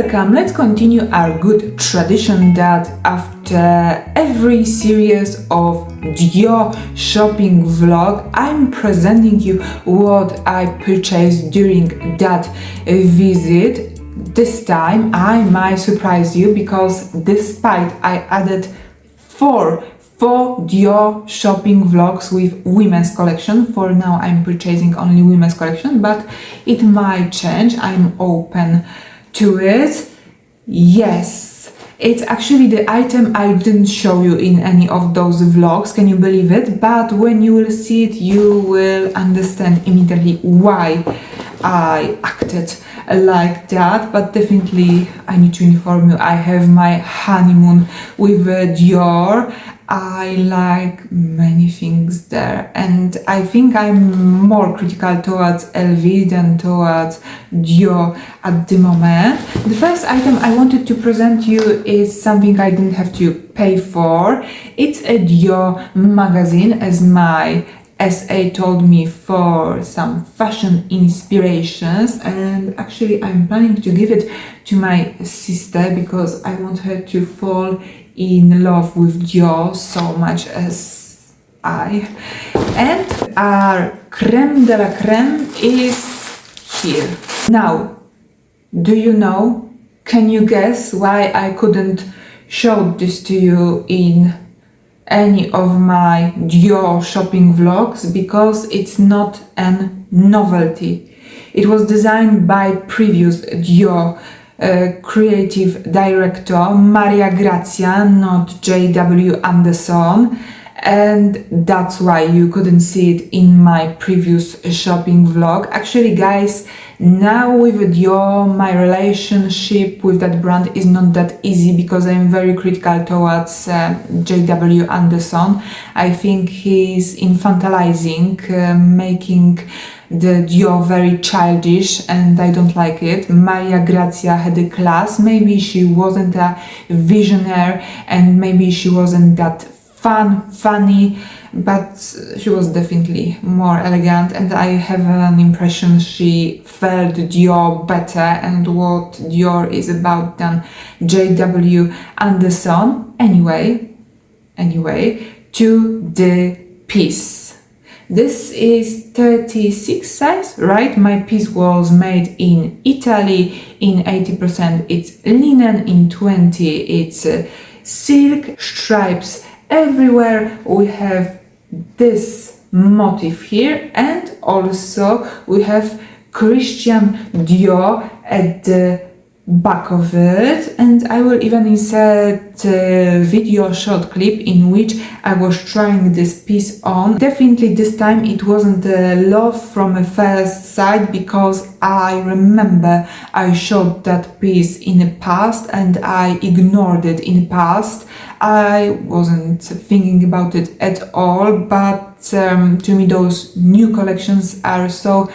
welcome! Let's continue our good tradition that after every series of Dior shopping vlog, I'm presenting you what I purchased during that visit. This time I might surprise you because despite I added four Dior shopping vlogs with women's collection. For now I'm purchasing only women's collection, but it might change. I'm open to it. Yes, it's actually the item I didn't show you in any of those vlogs, can you believe it? But when you will see it, you will understand immediately why I acted like that. But definitely I need to inform you, I have my honeymoon with Dior. I like many things there, and I think I'm more critical towards LV than towards Dior at the moment. The first item I wanted to present you is something I didn't have to pay for. It's a Dior magazine, as my SA told me, for some fashion inspirations, and actually I'm planning to give it to my sister because I want her to fall in love with Dior so much as I. And our creme de la creme is here. Now, do you know, can you guess why I couldn't show this to you in any of my Dior shopping vlogs? Because it's not a novelty. It was designed by previous Dior creative director Maria Grazia, not JW Anderson, and that's why you couldn't see it in my previous shopping vlog. Actually guys, now with Dior my relationship with that brand is not that easy because I'm very critical towards JW Anderson. I think he's infantilizing, making the Dior very childish, and I don't like it. Maria Grazia had a class. Maybe she wasn't a visionary and maybe she wasn't that funny, but she was definitely more elegant, and I have an impression she felt Dior better and what Dior is about than JW Anderson. Anyway, to the piece. This is 36 size, right? My piece was made in Italy. In 80% it's linen, in 20 it's silk, stripes everywhere. We have this motif here, and also we have Christian Dior at the back of it, and I will even insert a video short clip in which I was trying this piece on. Definitely this time it wasn't a love from a first sight, because I remember I showed that piece in the past and I ignored it in the past. I wasn't thinking about it at all, but to me those new collections are so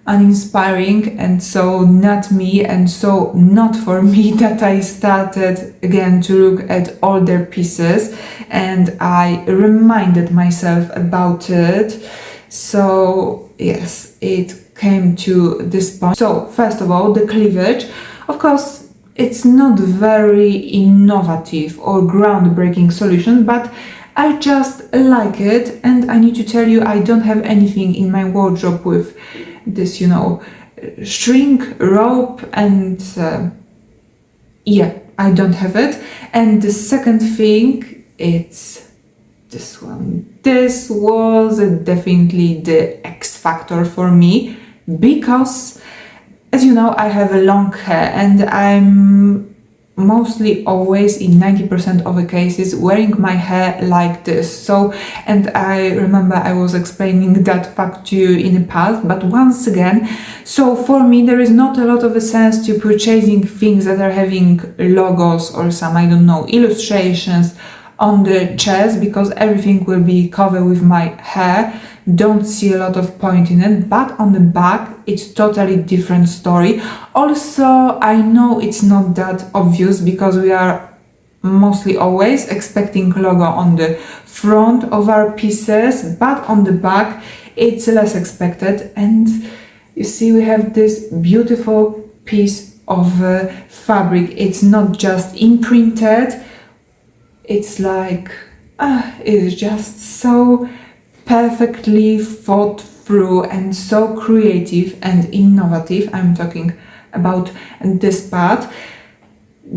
uninspiring and so not me and so not for me that I started again to look at older pieces, and I reminded myself about it. So yes, it came to this point. So first of all, the cleavage, of course it's not very innovative or groundbreaking solution, but I just like it, and I need to tell you I don't have anything in my wardrobe with this, you know, string, rope, and yeah, I don't have it. And the second thing, it's this one. This was definitely the X factor for me, because as you know I have a long hair and I'm mostly always in 90% of the cases wearing my hair like this. So, and I remember I was explaining that fact to you in the past, but once again, so for me there is not a lot of a sense to purchasing things that are having logos or some, I don't know, illustrations on the chest, because everything will be covered with my hair. Don't see a lot of point in it, but on the back it's totally different story. Also, I know it's not that obvious because we are mostly always expecting logo on the front of our pieces, but on the back it's less expected. And you see we have this beautiful piece of fabric. It's not just imprinted. It's like, it's just so perfectly thought through and so creative and innovative. I'm talking about this part.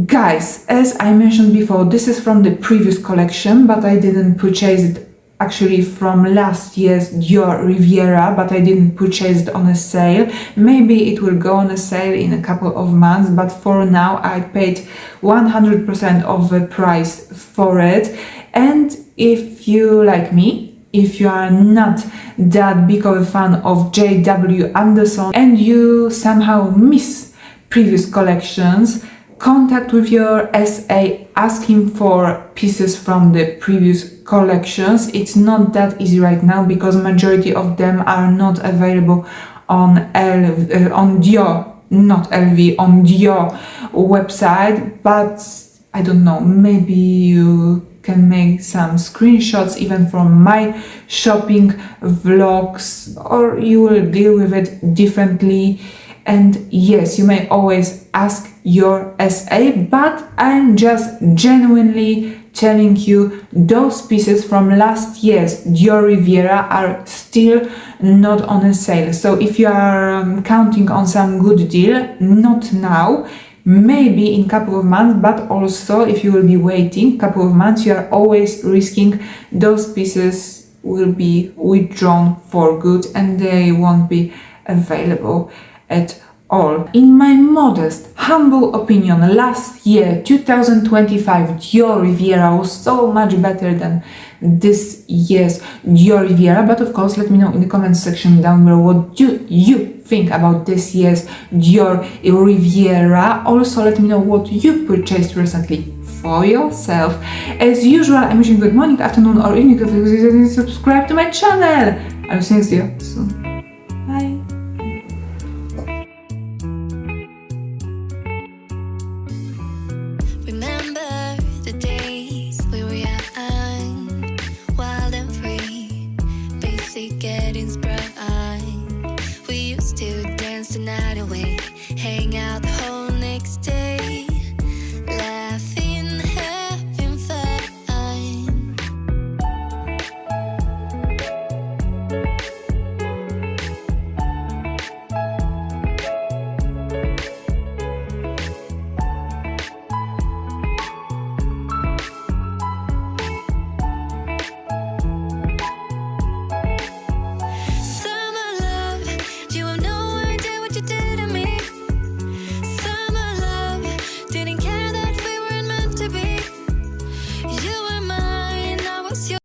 Guys, as I mentioned before, this is from the previous collection, but I didn't purchase it actually from last year's Dior Riviera, but I didn't purchase it on a sale. Maybe it will go on a sale in a couple of months, but for now I paid 100% of the price for it. And if you, like me, if you are not that big of a fan of J.W. Anderson and you somehow miss previous collections, contact with your SA, ask him for pieces from the previous collections. It's not that easy right now because majority of them are not available on on Dior, not LV, on Dior website, but I don't know, maybe you can make some screenshots even from my shopping vlogs, or you will deal with it differently. And yes, you may always ask your SA, but I'm just genuinely telling you those pieces from last year's Dior Riviera are still not on a sale. So if you are counting on some good deal, not now, maybe in a couple of months, but also if you will be waiting a couple of months, you are always risking those pieces will be withdrawn for good and they won't be available at all. In my modest, humble opinion, last year, 2025, Dior Riviera was so much better than this year's Dior Riviera. But of course, let me know in the comment section down below what do you think about this year's Dior Riviera. Also, let me know what you purchased recently for yourself. As usual, I'm wishing good morning, afternoon, or evening if you subscribe to my channel. I'll see you soon.